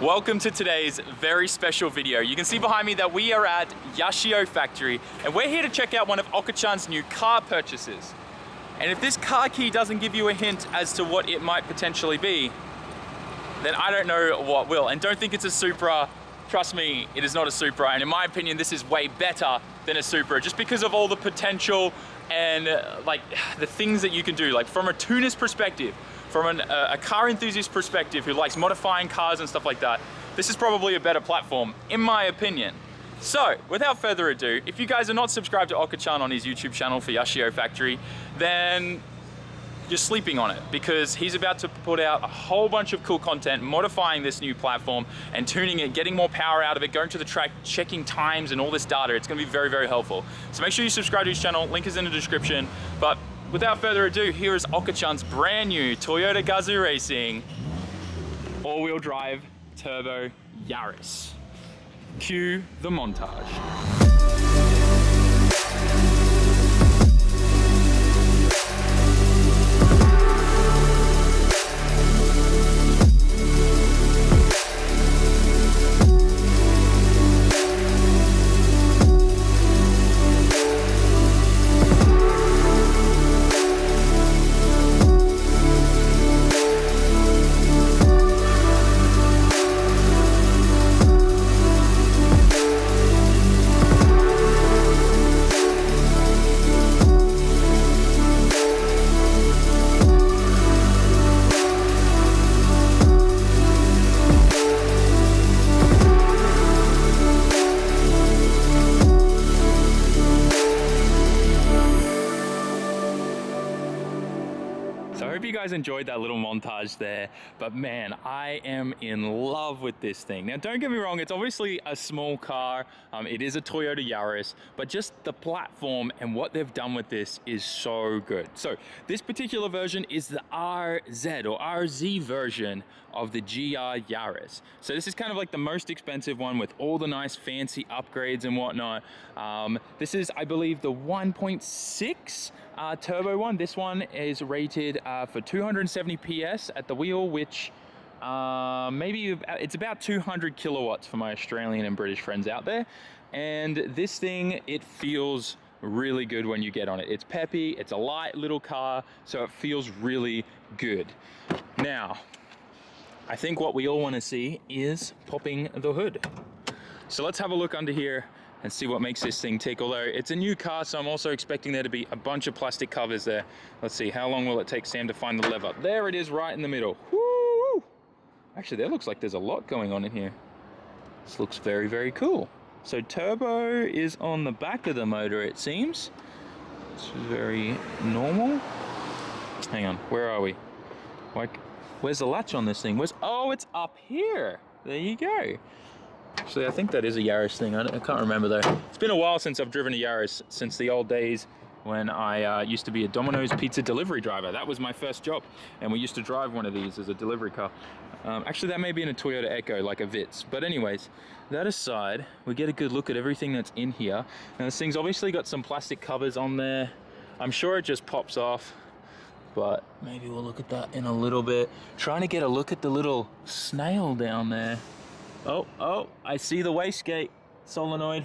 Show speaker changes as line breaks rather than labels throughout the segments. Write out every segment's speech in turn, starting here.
Welcome to today's very special video. You can see behind me that we are at Yashio factory and we're here to check out one of Oka-chan's new car purchases. And if this car key doesn't give you a hint as to what it might potentially be, then I don't know what will. And don't think it's a Supra. Trust me, it is not a Supra. And in my opinion, this is way better than a Supra just because of all the potential and like the things that you can do. Like from a tuner's perspective, from a car enthusiast perspective who likes modifying cars and stuff like that, this is probably a better platform, in my opinion. So, without further ado, if you guys are not subscribed to Oka-chan on his YouTube channel for Yashio Factory, then you're sleeping on it, because he's about to put out a whole bunch of cool content modifying this new platform and tuning it, getting more power out of it, going to the track, checking times and all this data. It's going to be very, very helpful. So make sure you subscribe to his channel, link is in the description. But without further ado, here is Oka-chan's brand new Toyota Gazoo Racing all-wheel drive turbo Yaris. Cue the montage. So I hope you guys enjoyed that little montage there, but man, I am in love with this thing. Now don't get me wrong, it's obviously a small car, it is a Toyota Yaris, but just the platform and what they've done with this is so good. So this particular version is the RZ or RZ version of the GR Yaris. So this is kind of like the most expensive one with all the nice fancy upgrades and whatnot. This is, I believe, the 1.6 turbo one. This one is rated for 270 PS at the wheel, which maybe it's about 200 kilowatts for my Australian and British friends out there. And this thing, it feels really good when you get on it. It's peppy, it's a light little car, so it feels really good. Now, I think what we all want to see is popping the hood. So let's have a look under here and see what makes this thing tick. Although it's a new car, so I'm also expecting there to be a bunch of plastic covers there. Let's see, how long will it take Sam to find the lever? There it is, right in the middle. Woo! Actually, there looks like there's a lot going on in here. This looks very, very cool. So turbo is on the back of the motor, it seems. This is very normal. Hang on, where are we? Like, where's the latch on this thing? Oh, it's up here. There you go. Actually, I think that is a Yaris thing. I can't remember though. It's been a while since I've driven a Yaris, since the old days when I used to be a Domino's pizza delivery driver. That was my first job, and we used to drive one of these as a delivery car. Actually, that may be in a Toyota Echo, like a Vitz. But anyways, that aside, we get a good look at everything that's in here. Now, this thing's obviously got some plastic covers on there. I'm sure it just pops off, but maybe we'll look at that in a little bit. Trying to get a look at the little snail down there. Oh, I see the wastegate solenoid.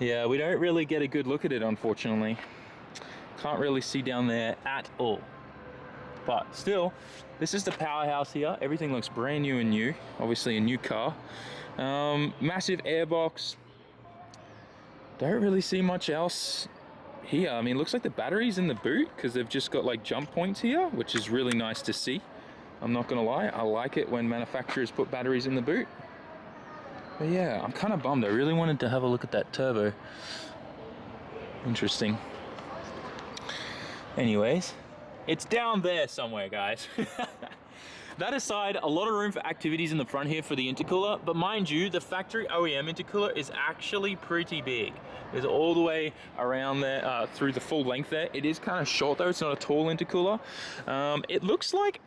Yeah, we don't really get a good look at it, unfortunately. Can't really see down there at all. But still, this is the powerhouse here. Everything looks brand new and new. Obviously a new car. Massive airbox. Don't really see much else here. I mean, it looks like the battery's in the boot because they've just got like jump points here, which is really nice to see. I'm not gonna lie, I like it when manufacturers put batteries in the boot. But yeah, I'm kind of bummed. I really wanted to have a look at that turbo. Interesting. Anyways, it's down there somewhere, guys. That aside, a lot of room for activities in the front here for the intercooler, but mind you, the factory OEM intercooler is actually pretty big. It's all the way around there, through the full length there. It is kind of short though, it's not a tall intercooler. It looks like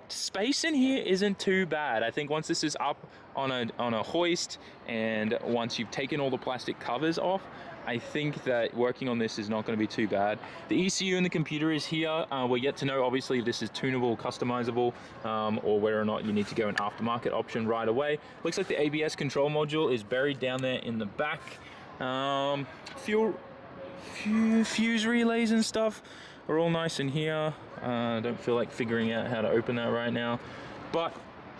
space in here isn't too bad. I think once this is up on a hoist and once you've taken all the plastic covers off, I think that working on this is not going to be too bad. The ECU and the computer is here. We're yet to know, obviously, if this is tunable, customizable, or whether or not you need to go an aftermarket option right away. Looks like the ABS control module is buried down there in the back. Fuse relays and stuff are all nice in here. I don't feel like figuring out how to open that right now. But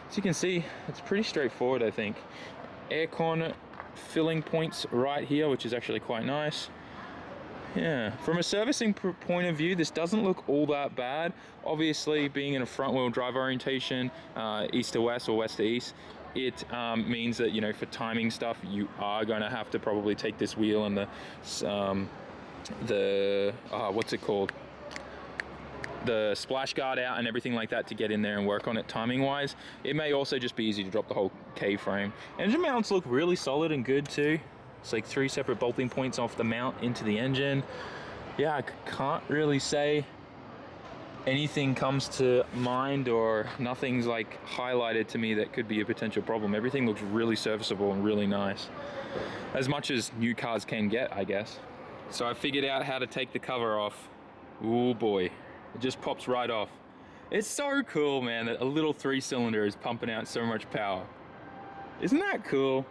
as you can see, it's pretty straightforward, I think. Aircon filling points right here, which is actually quite nice. Yeah, from a servicing point of view, this doesn't look all that bad. Obviously, being in a front wheel drive orientation, east to west or west to east, it means that, you know, for timing stuff, you are going to have to probably take this wheel and the what's it called? The splash guard out and everything like that to get in there and work on it timing wise. It may also just be easy to drop the whole K-frame. Engine mounts look really solid and good too. It's like 3 separate bolting points off the mount into the engine. Yeah, I can't really say anything comes to mind, or nothing's like highlighted to me that could be a potential problem. Everything looks really serviceable and really nice. As much as new cars can get, I guess. So I figured out how to take the cover off. Oh boy. It just pops right off. It's so cool, man, that a little 3-cylinder is pumping out so much power. Isn't that cool?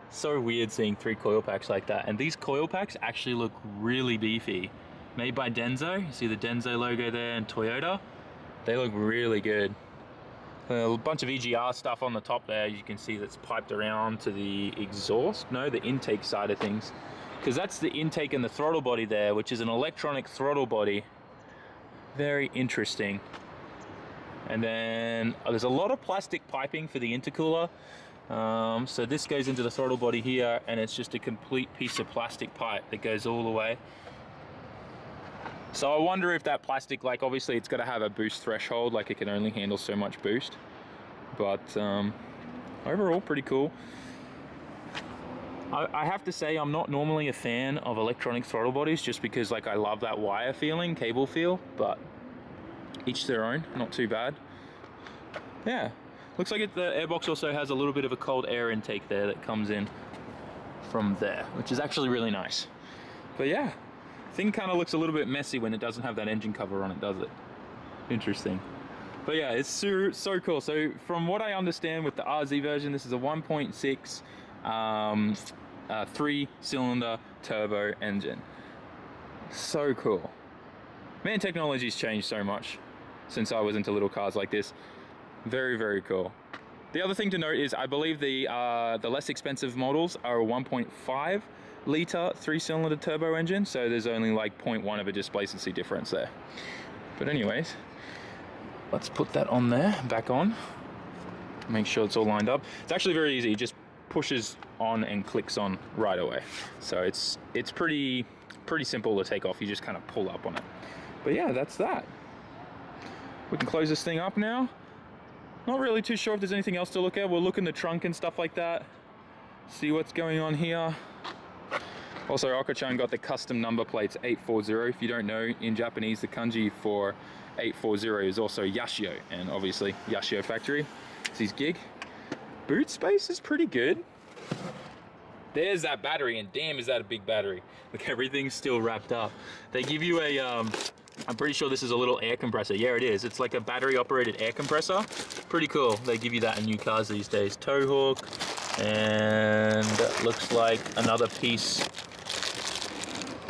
So weird seeing 3 coil packs like that. And these coil packs actually look really beefy. Made by Denso. You see the Denso logo there, and Toyota. They look really good. A bunch of EGR stuff on the top there, you can see, that's piped around to the exhaust. No, the intake side of things. Because that's the intake and the throttle body there, which is an electronic throttle body. Very interesting. And then there's a lot of plastic piping for the intercooler. So this goes into the throttle body here, and it's just a complete piece of plastic pipe that goes all the way. So I wonder if that plastic, like, obviously it's got to have a boost threshold, like it can only handle so much boost. But overall, pretty cool. I have to say, I'm not normally a fan of electronic throttle bodies, just because, like, I love that wire feeling, cable feel, but each their own, not too bad. Yeah, looks like the airbox also has a little bit of a cold air intake there that comes in from there, which is actually really nice. But yeah, thing kind of looks a little bit messy when it doesn't have that engine cover on it, does it? Interesting. But yeah, it's so cool. So from what I understand with the RZ version, this is a 1.6 3-cylinder turbo engine. So cool. Man, technology's changed so much since I was into little cars like this. Very, very cool. The other thing to note is I believe the less expensive models are a 1.5 litre 3-cylinder turbo engine, so there's only like 0.1 of a displacency difference there. But anyways, let's put that on there, back on. Make sure it's all lined up. It's actually very easy. It just pushes on and clicks on right away. So it's pretty simple to take off. You just kind of pull up on it. But yeah, that's that. We can close this thing up now. Not really too sure if there's anything else to look at. We'll look in the trunk and stuff like that. See what's going on here. Also, Aka-chan got the custom number plates 840. If you don't know, in Japanese, the kanji for 840 is also Yashio, and obviously Yashio factory. It's his gig. Boot space is pretty good. There's that battery, and damn, is that a big battery. Look, everything's still wrapped up. They give you a, I'm pretty sure this is a little air compressor. Yeah, it is. It's like a battery operated air compressor. Pretty cool. They give you that in new cars these days. Tow hook, and looks like another piece.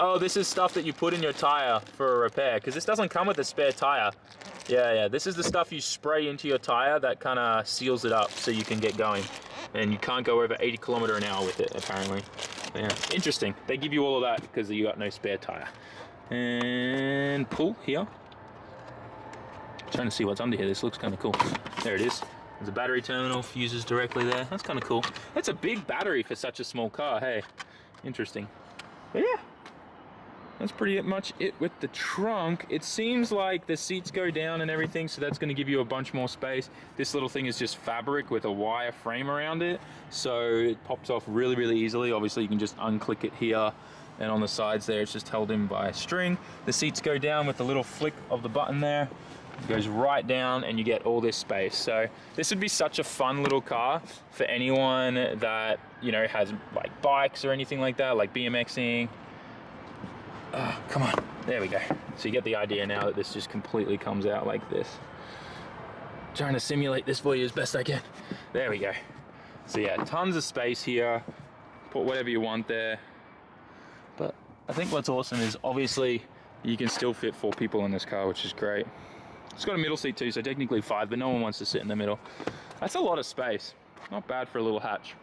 Oh, this is stuff that you put in your tire for a repair, because this doesn't come with a spare tire. Yeah, this is the stuff you spray into your tire that kind of seals it up so you can get going. And you can't go over 80 km an hour with it, apparently. Yeah, interesting. They give you all of that because you got no spare tire. And pull here. Trying to see what's under here. This looks kind of cool. There it is. There's a battery terminal, fuses directly there. That's kind of cool. That's a big battery for such a small car, hey. Interesting. But yeah, that's pretty much it with the trunk. It seems like the seats go down and everything, so that's going to give you a bunch more space. This little thing is just fabric with a wire frame around it, so it pops off really, really easily. Obviously, you can just unclick it here, and on the sides there, it's just held in by a string. The seats go down with the little flick of the button there. It goes right down and you get all this space. So this would be such a fun little car for anyone that, you know, has like bikes or anything like that, like BMXing. Come on, there we go. So you get the idea now that this just completely comes out like this. Trying to simulate this for you as best I can. There we go. So yeah, tons of space here. Put whatever you want there. But I think what's awesome is obviously you can still fit 4 people in this car, which is great. It's got a middle seat too, so technically 5, but no one wants to sit in the middle. That's a lot of space. Not bad for a little hatch.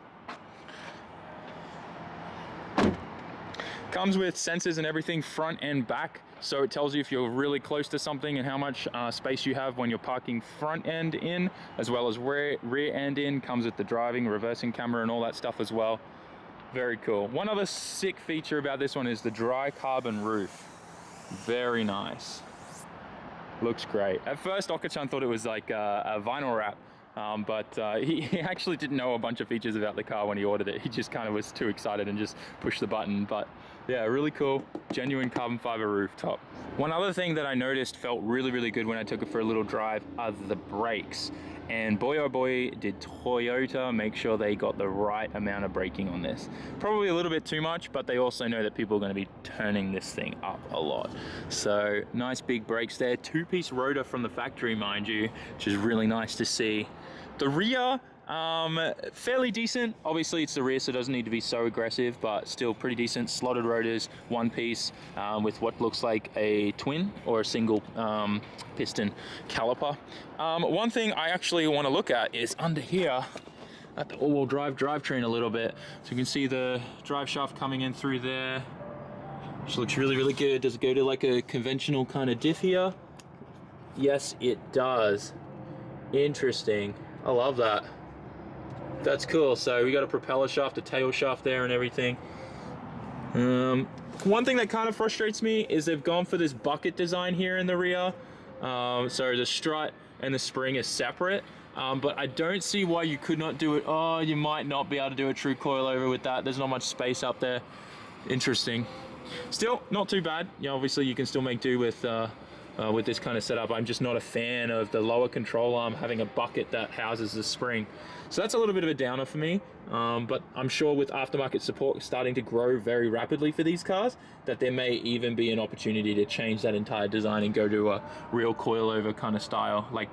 Comes with sensors and everything front and back, so it tells you if you're really close to something and how much space you have when you're parking front end in, as well as rear end in. Comes with the driving, reversing camera and all that stuff as well. Very cool. One other sick feature about this one is the dry carbon roof. Very nice. Looks great. At first, Oka-chan thought it was like a vinyl wrap, but he actually didn't know a bunch of features about the car when he ordered it. He just kind of was too excited and just pushed the button. But yeah, really cool, genuine carbon fiber rooftop. One other thing that I noticed felt really, really good when I took it for a little drive are the brakes. And boy oh boy did Toyota make sure they got the right amount of braking on this. Probably a little bit too much, but they also know that people are going to be turning this thing up a lot. So nice big brakes there. 2-piece rotor from the factory, mind you, which is really nice to see. The rear, fairly decent. Obviously it's the rear, so it doesn't need to be so aggressive, but still pretty decent. Slotted rotors, 1-piece, with what looks like a twin or a single piston caliper. One thing I actually want to look at is under here at the all-wheel drivetrain a little bit. So you can see the drive shaft coming in through there, which looks really, really good. Does it go to like a conventional kind of diff here? Yes, it does. Interesting. I love that. That's cool. So we got a propeller shaft, a tail shaft there and everything. One thing that kind of frustrates me is they've gone for this bucket design here in the rear. So the strut and the spring is separate, but I don't see why you could not do it. Oh, you might not be able to do a true coilover with that. There's not much space up there. Interesting. Still not too bad. You know, obviously you can still make do with this kind of setup. I'm just not a fan of the lower control arm having a bucket that houses the spring. So that's a little bit of a downer for me, but I'm sure with aftermarket support starting to grow very rapidly for these cars, that there may even be an opportunity to change that entire design and go to a real coilover kind of style, like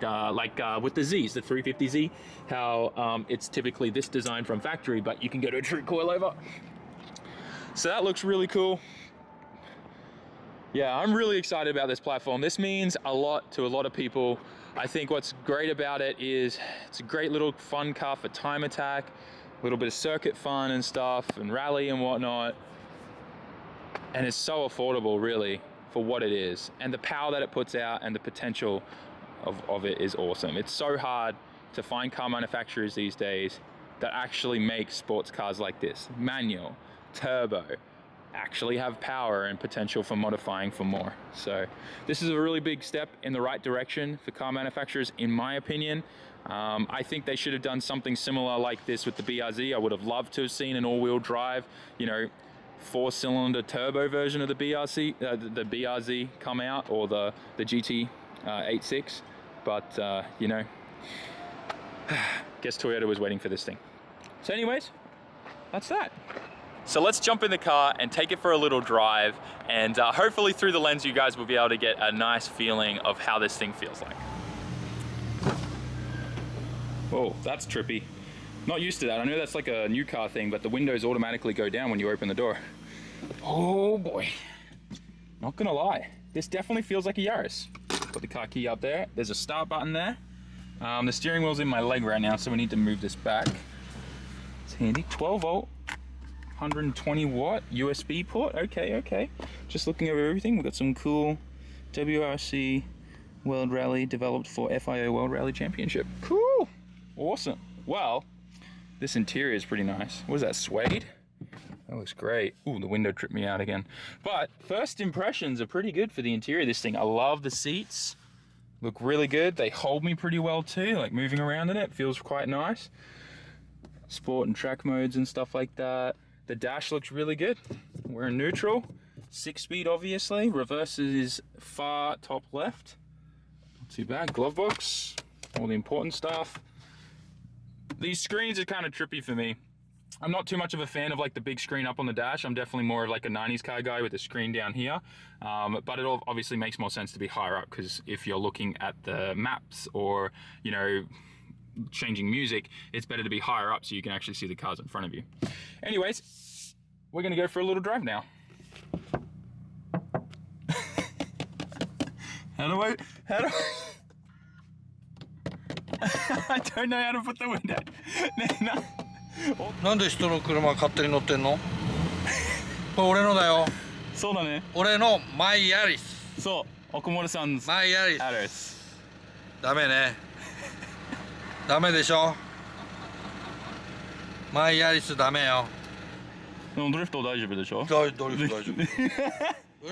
with the Zs, the 350Z, how it's typically this design from factory, but you can go to a true coilover. So that looks really cool. Yeah, I'm really excited about this platform. This means a lot to a lot of people. I think what's great about it is it's a great little fun car for time attack, a little bit of circuit fun and stuff, and rally and whatnot. And it's so affordable, really, for what it is. And the power that it puts out and the potential of it is awesome. It's so hard to find car manufacturers these days that actually make sports cars like this. Manual, turbo, actually have power and potential for modifying for more. So this is a really big step in the right direction for car manufacturers, in my opinion. I think they should have done something similar like this with the BRZ. I would have loved to have seen an all-wheel drive, you know, 4-cylinder turbo version of the BRZ come out, or the GT 86. But you know, guess Toyota was waiting for this thing. So anyways, that's that. So let's jump in the car and take it for a little drive, and hopefully through the lens you guys will be able to get a nice feeling of how this thing feels like. Oh, that's trippy. Not used to that. I know that's like a new car thing, but the windows automatically go down when you open the door. Oh boy. Not gonna lie, this definitely feels like a Yaris. Put the car key up there. There's a start button there. The steering wheel's in my leg right now, so we need to move this back. It's handy. 12 volt. 120 watt USB port. Okay. Just looking over everything. We've got some cool WRC World Rally developed for FIO World Rally Championship. Cool. Awesome. Well, this interior is pretty nice. What is that, suede? That looks great. Ooh, the window tripped me out again. But first impressions are pretty good for the interior of this thing. I love the seats. Look really good. They hold me pretty well too. Like moving around in it feels quite nice. Sport and track modes and stuff like that. The dash looks really good. We're in neutral. 6-speed, obviously. Reverse is far top left. Not See back, glove box, all the important stuff. These screens are kind of trippy for me. I'm not too much of a fan of like the big screen up on the dash. I'm definitely more of like a 90s car guy with a screen down here. But it all obviously makes more sense to be higher up, because if you're looking at the maps or, you know, changing music, it's better to be higher up so you can actually see the cars in front of you. Anyways, we're gonna go for a little drive now. How do I I don't know how to put the window. No.
なんで人の車勝手に乗ってんの？これ俺のだよ。
そうだね。
俺のマイヤリス。
そう、奥森さんの
マイヤリス。
ヤリス。
ダメね。ダメでしょ。マイヤリスダメよ。
でもドリフト大丈夫でしょ？
ドリフト大丈夫。ド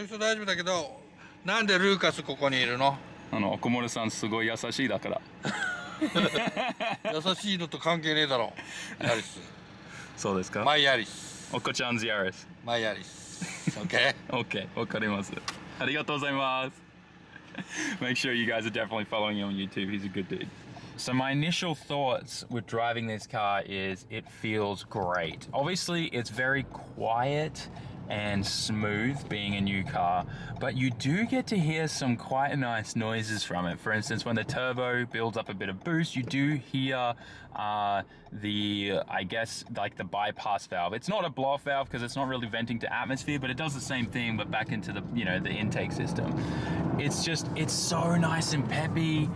リフト大丈夫だけど、なんでルーカスここにいるの？
奥森さんすごい優しいだから。
優しいのと関係ねえだろ。ヤリス。
そうですか？
マイヤリス。
おこちゃんズヤリス。
マイヤリス。OK?
OK、わかります。ありがとうございます。Make sure you guys are definitely following him on YouTube. He's a good dude. So my initial thoughts with driving this car is it feels great. Obviously, it's very quiet and smooth being a new car, but you do get to hear some quite nice noises from it. For instance, when the turbo builds up a bit of boost, you do hear I guess like the bypass valve. It's not a blow-off valve because it's not really venting to atmosphere, but it does the same thing but back into the, you know, the intake system. It's so nice and peppy.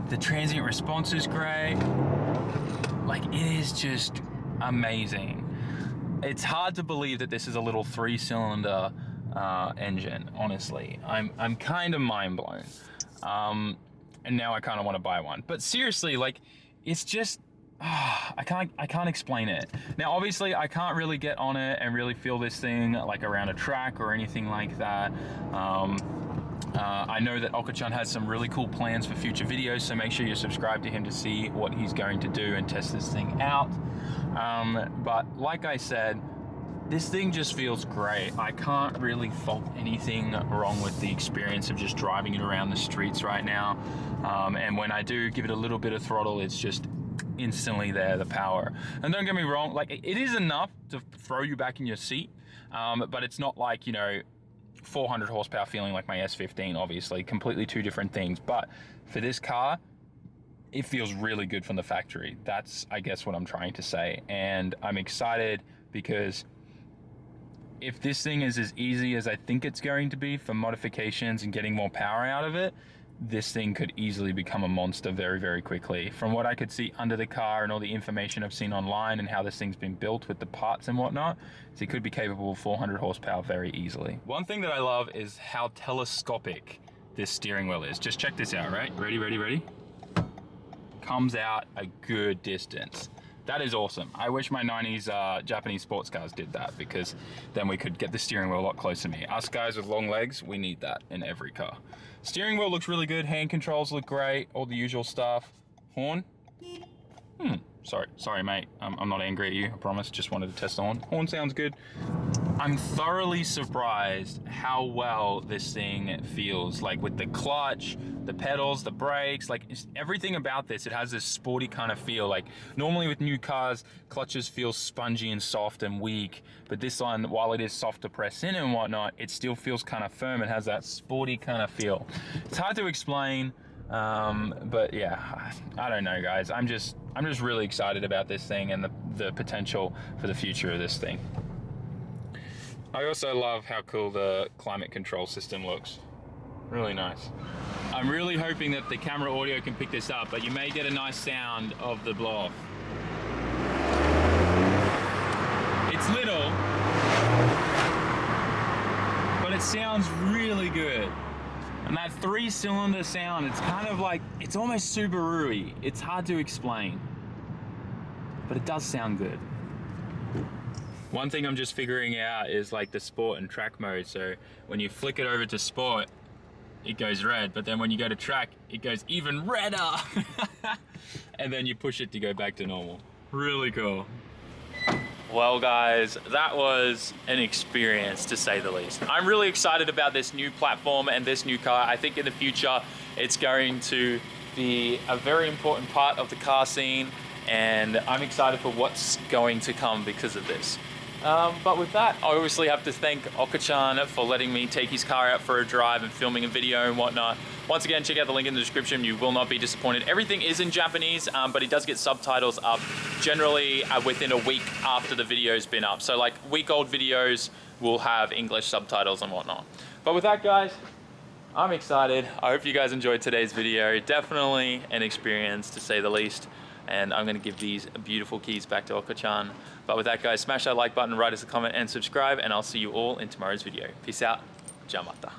The transient response is great. Like, it is just amazing. It's hard to believe that this is a little 3-cylinder engine, honestly. I'm kind of mind blown. And now I kind of want to buy one. But seriously, like, it's just, I can't explain it. Now, obviously, I can't really get on it and really feel this thing like around a track or anything like that. I know that Oko-chan has some really cool plans for future videos, so make sure you subscribe to him to see what he's going to do and test this thing out. But like I said, this thing just feels great. I can't really fault anything wrong with the experience of just driving it around the streets right now. And when I do give it a little bit of throttle, it's just instantly there, the power. And don't get me wrong, like, it is enough to throw you back in your seat, but it's not like, you know, 400 horsepower feeling like my S15, obviously. Completely two different things. But for this car, it feels really good from the factory. That's, I guess, what I'm trying to say. And I'm excited because if this thing is as easy as I think it's going to be for modifications and getting more power out of it, this thing could easily become a monster very, very quickly. From what I could see under the car and all the information I've seen online and how this thing's been built with the parts and whatnot, it could be capable of 400 horsepower very easily. One thing that I love is how telescopic this steering wheel is. Just check this out, right? Ready? Comes out a good distance. That is awesome. I wish my 90s Japanese sports cars did that, because then we could get the steering wheel a lot closer to me. Us guys with long legs, we need that in every car. Steering wheel looks really good. Hand controls look great. All the usual stuff. Horn? Sorry, mate. I'm not angry at you, I promise. Just wanted to test the horn. Horn sounds good. I'm thoroughly surprised how well this thing feels. Like, with the clutch, the pedals, the brakes, like, everything about this, it has this sporty kind of feel. Like, normally with new cars, clutches feel spongy and soft and weak, but this one, while it is soft to press in and whatnot, it still feels kind of firm. It has that sporty kind of feel. It's hard to explain, but yeah, I don't know, guys. I'm just really excited about this thing and the potential for the future of this thing. I also love how cool the climate control system looks. Really nice. I'm really hoping that the camera audio can pick this up, but you may get a nice sound of the blow-off. It's little, but it sounds really good. And that 3-cylinder sound, it's kind of like, it's almost Subaru-y. It's hard to explain, but it does sound good. One thing I'm just figuring out is like the sport and track mode. So when you flick it over to sport, it goes red, but then when you go to track, it goes even redder. And then you push it to go back to normal. Really cool. Well guys, that was an experience to say the least. I'm really excited about this new platform and this new car. I think in the future it's going to be a very important part of the car scene, and I'm excited for what's going to come because of this. But with that, I obviously have to thank Oka-chan for letting me take his car out for a drive and filming a video and whatnot. Once again, check out the link in the description. You will not be disappointed. Everything is in Japanese, but he does get subtitles up generally within a week after the video's been up. So like week-old videos will have English subtitles and whatnot. But with that, guys, I'm excited. I hope you guys enjoyed today's video. Definitely an experience to say the least. And I'm gonna give these beautiful keys back to Oka-chan. But with that, guys, smash that like button, write us a comment and subscribe, and I'll see you all in tomorrow's video. Peace out. Ja mata.